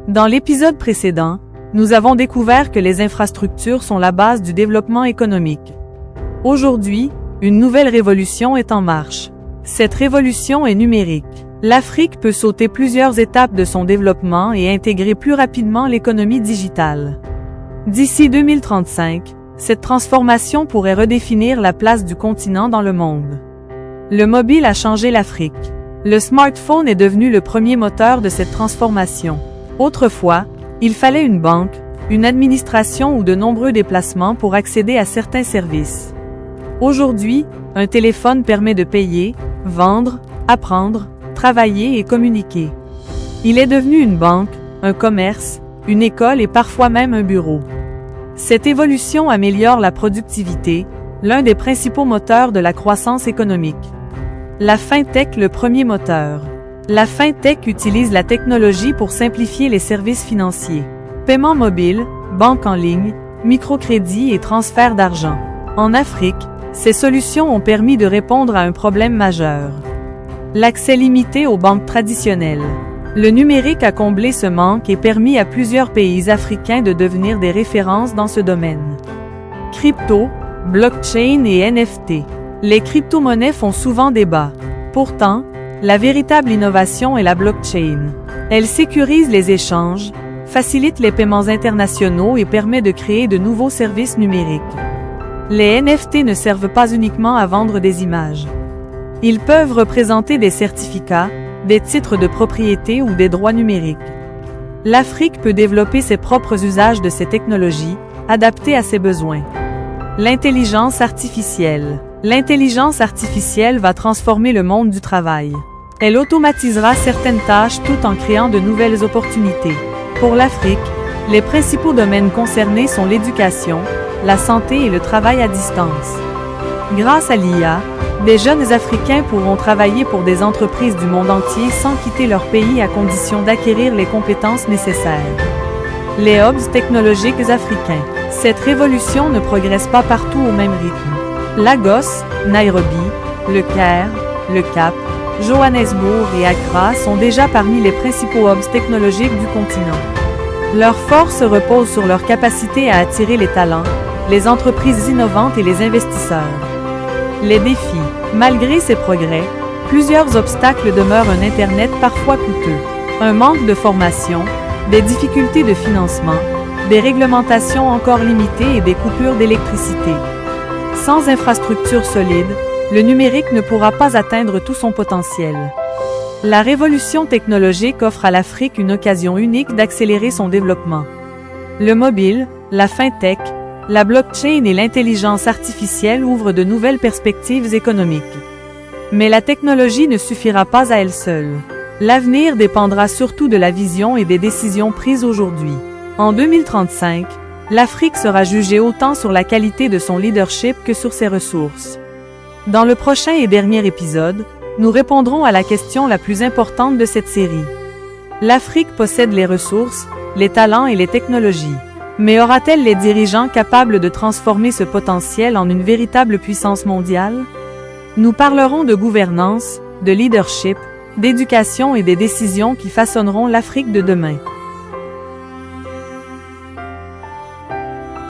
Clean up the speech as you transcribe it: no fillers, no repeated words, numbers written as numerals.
Dans l'épisode précédent, nous avons découvert que les infrastructures sont la base du développement économique. Aujourd'hui, une nouvelle révolution est en marche. Cette révolution est numérique. L'Afrique peut sauter plusieurs étapes de son développement et intégrer plus rapidement l'économie digitale. D'ici 2035, cette transformation pourrait redéfinir la place du continent dans le monde. Le mobile a changé l'Afrique. Le smartphone est devenu le premier moteur de cette transformation. Autrefois, il fallait une banque, une administration ou de nombreux déplacements pour accéder à certains services. Aujourd'hui, un téléphone permet de payer, vendre, apprendre, travailler et communiquer. Il est devenu une banque, un commerce, une école et parfois même un bureau. Cette évolution améliore la productivité, l'un des principaux moteurs de la croissance économique. La FinTech, le premier moteur. La FinTech utilise la technologie pour simplifier les services financiers. Paiement mobile, banque en ligne, microcrédit et transfert d'argent. En Afrique, ces solutions ont permis de répondre à un problème majeur. L'accès limité aux banques traditionnelles. Le numérique a comblé ce manque et permis à plusieurs pays africains de devenir des références dans ce domaine. Crypto, blockchain et NFT. Les crypto-monnaies font souvent débat. Pourtant, la véritable innovation est la blockchain. Elle sécurise les échanges, facilite les paiements internationaux et permet de créer de nouveaux services numériques. Les NFT ne servent pas uniquement à vendre des images. Ils peuvent représenter des certificats, des titres de propriété ou des droits numériques. L'Afrique peut développer ses propres usages de ces technologies, adaptés à ses besoins. L'intelligence artificielle. L'intelligence artificielle va transformer le monde du travail. Elle automatisera certaines tâches tout en créant de nouvelles opportunités. Pour l'Afrique, les principaux domaines concernés sont l'éducation, la santé et le travail à distance. Grâce à l'IA, des jeunes Africains pourront travailler pour des entreprises du monde entier sans quitter leur pays à condition d'acquérir les compétences nécessaires. Les hubs technologiques africains. Cette révolution ne progresse pas partout au même rythme. Lagos, Nairobi, Le Caire, Le Cap, Johannesburg et Accra sont déjà parmi les principaux hubs technologiques du continent. Leur force repose sur leur capacité à attirer les talents, les entreprises innovantes et les investisseurs. Les défis. Malgré ces progrès, plusieurs obstacles demeurent un Internet parfois coûteux. Un manque de formation, des difficultés de financement, des réglementations encore limitées et des coupures d'électricité. Sans infrastructure solide, le numérique ne pourra pas atteindre tout son potentiel. La révolution technologique offre à l'Afrique une occasion unique d'accélérer son développement. Le mobile, la FinTech, la blockchain et l'intelligence artificielle ouvrent de nouvelles perspectives économiques. Mais la technologie ne suffira pas à elle seule. L'avenir dépendra surtout de la vision et des décisions prises aujourd'hui. En 2035, l'Afrique sera jugée autant sur la qualité de son leadership que sur ses ressources. Dans le prochain et dernier épisode, nous répondrons à la question la plus importante de cette série. L'Afrique possède les ressources, les talents et les technologies. Mais aura-t-elle les dirigeants capables de transformer ce potentiel en une véritable puissance mondiale? Nous parlerons de gouvernance, de leadership, d'éducation et des décisions qui façonneront l'Afrique de demain.